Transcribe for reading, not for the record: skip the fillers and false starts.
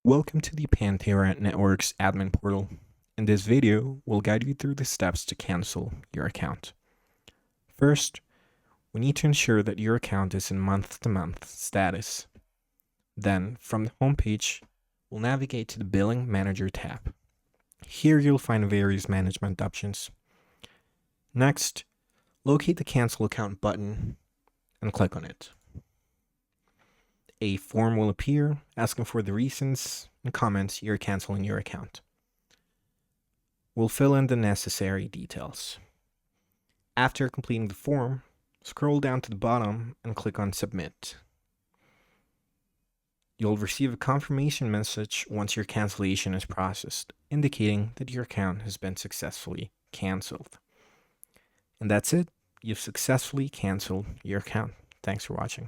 Welcome to the Panterra Networks admin portal. In this video, we'll guide you through the steps to cancel your account. First, we need to ensure that your account is in month-to-month status. Then, from the homepage, we'll navigate to the Billing Manager tab. Here you'll find various management options. Next, locate the Cancel Account button and click on it. A form will appear asking for the reasons and comments you're canceling your account. We'll fill in the necessary details. After completing the form, scroll down to the bottom and click on Submit. You'll receive a confirmation message once your cancellation is processed, indicating that your account has been successfully canceled. And that's it. You've successfully canceled your account. Thanks for watching.